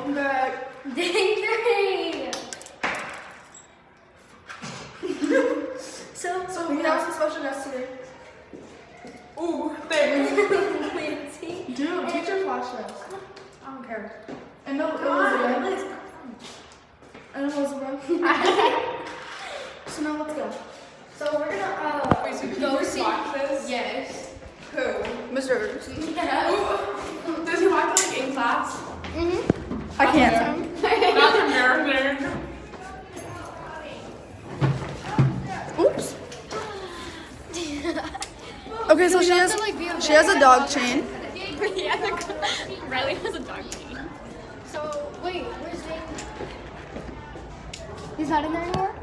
Welcome back. Day 3. So We have some special guests today. Ooh, thanks. Lindsay. Dude, teachers watch this. I don't care. And no, Elizabeth. And Elizabeth. So now let's go. So we're gonna Wait, so go teachers see. watch this? Yes. Who? Mr. Yeah. Does he watch like in class? Mhm. I can't. Not embarrassing. Oops. Okay, so she has a dog chain. Riley has a dog chain. So wait, where's Dane? He's not in there anymore.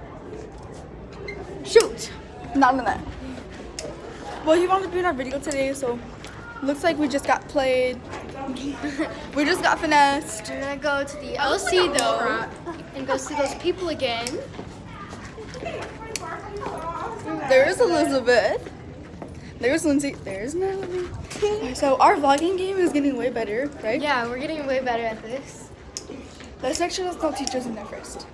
Shoot. Not in that. Well, he wanted to be in our video today, so looks like we just got played. We just got finessed. We're gonna go to the LC though and go see those people again. There's Elizabeth. There's Lindsay. There's Natalie. So our vlogging game is getting way better, right? Yeah, we're getting way better at this. Let's make sure there's no teachers in there first.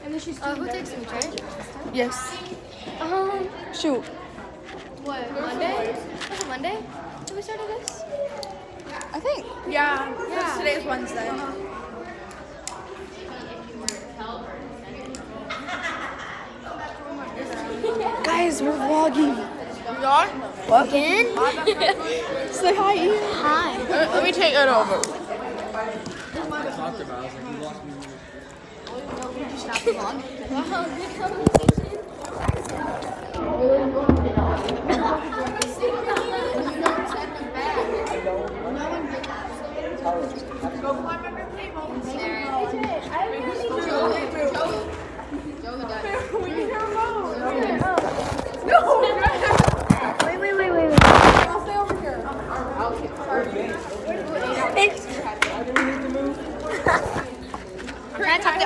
And then she's who takes me, right? Yes. Shoot. What? Monday? Was it Monday? Did we started this? I think. Yeah. Yeah. Today's Wednesday. Guys, we're vlogging. We are? What? Again? Say hi, Ian. Hi. Let me take it over. Stop the vlog. Wow, good conversation. Wait. I'll stay over here.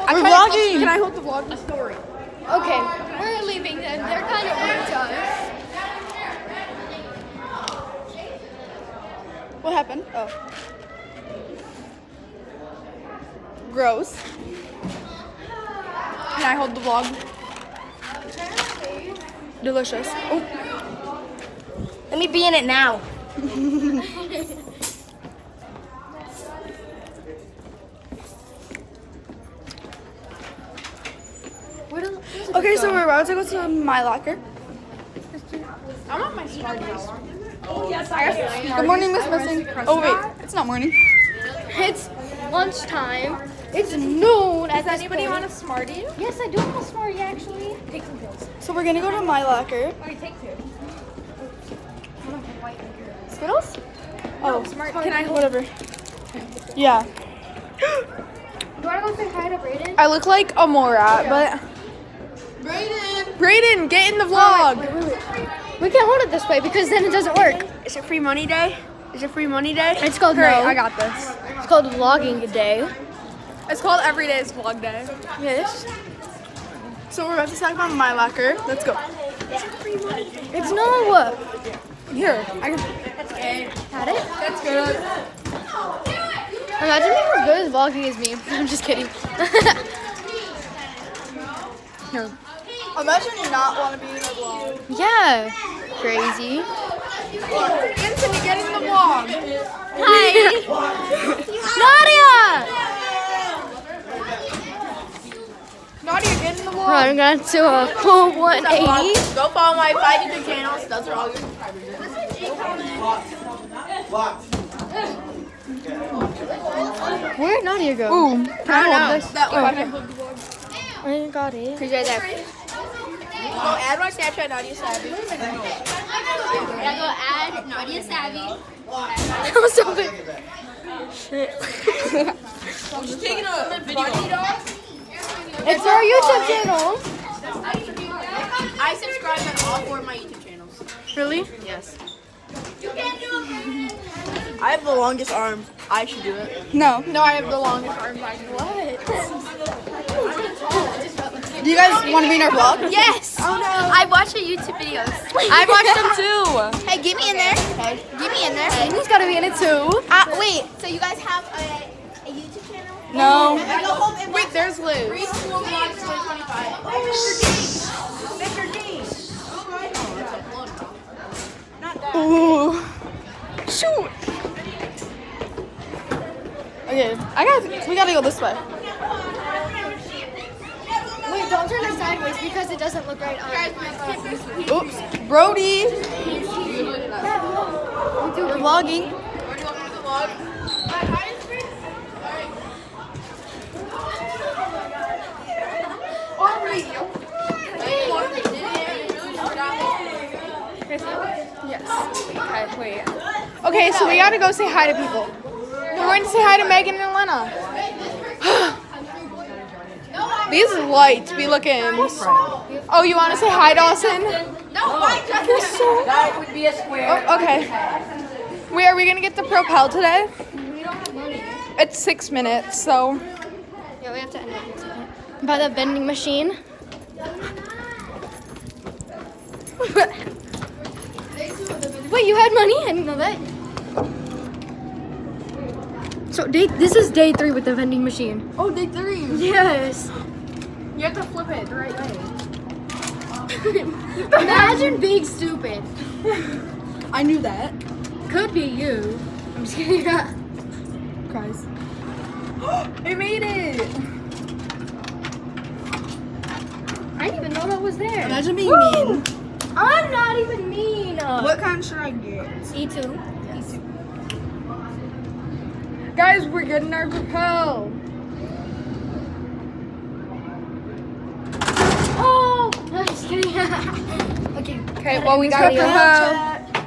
We're vlogging. Can I hold the vlog? Story. Okay, we're leaving them. They're kind of rude to us. What happened? Oh. Gross. Can I hold the vlog? Delicious. Oh. Let me be in it now. Okay, so we're about to go to my locker. I want my Smarties. Good morning, Miss Missing. Oh wait, it's not morning. It's lunchtime. It's noon. Does anybody want a Smartie? Yes, I do want a Smartie actually. Take some pills. So we're gonna go to my locker. Okay, take two. Skittles? Oh, Smart. Can I hold? whatever. Yeah. Do you want to go say hi to Brayden? I look like a Morat, but Brayden, get in the vlog. Wait. We can't hold it this way because then it doesn't work. Is it free money day? Is it free money day? It's called Hurry, no. I got this. It's called vlogging day. It's called Every Day is Vlog Day. Yes. So we're about to talk about my locker. Let's go. It's no. Here, I can. Got it? That's good. Imagine being as good as vlogging as me. I'm just kidding. Here. Imagine you not want to be in the vlog. Yeah. Crazy. Anthony, get in the vlog. Hi. Nadia! Nadia, get in the vlog. I'm going to a full 180. Go follow my 5 YouTube channels. Those are all your subscribers. Where'd Nadia go? Ooh, can I hold this? That Oh, one. okay. I got it. He's right there. Go add my Snapchat, Nadia Savvy. I go add Nadia Savvy. That was so big. I'm just taking a video. It's for our YouTube channel. I subscribe to all 4 of my YouTube channels. Really? Yes. I have the longest arms. I should do it. No. No, I have the longest arms. What? Do you guys want to be in our vlog? Yes. Oh no. I watch your YouTube videos. I watched them too. Hey, get me in there. Get me in there. He's gotta be in it too. Wait, so you guys have a YouTube channel? No. Wait, there's Liz. Preschool vlog 2025. Ooh. Shoot. Okay, we gotta go this way. Wait, don't turn it sideways because it doesn't look right on. Oops. Brody. We're vlogging. Yes. Okay, wait. Okay, so we gotta go say hi to people. We're going to say hi to Megan and Lena. These lights be looking. Oh, you want to say hi, Dawson? That would be a square. Oh, okay. Where are we gonna get the Propel today? It's 6 minutes, so. Yeah, we have to end it in a second. By the vending machine. Wait, you had money? I didn't know that. So this is day 3 with the vending machine. Oh, day 3. Yes. You have to flip it the right way. Imagine being stupid. I knew that. Could be you. I'm just kidding. Guys. We made it. I didn't even know that was there. Imagine being mean. I'm not even mean. What kind should I get? E2. Guys, we're getting our Propel. Oh! I'm just kidding. Okay. Okay, well, we got Propel.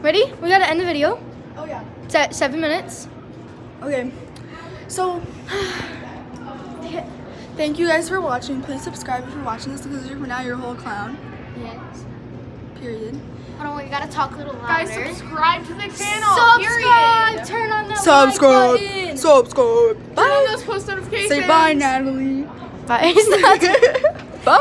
Ready? We gotta end the video. Oh yeah. It's at 7 minutes. Okay. So thank you guys for watching. Please subscribe if you're watching this because now you're a whole clown. Yes. Period. Hold on, we gotta talk a little louder. Guys, subscribe to the channel. Subscribe! Period. Turn on that Subscribe. like button. Subscribe. Turn on those post notifications. Say bye, Natalie. Bye. Bye.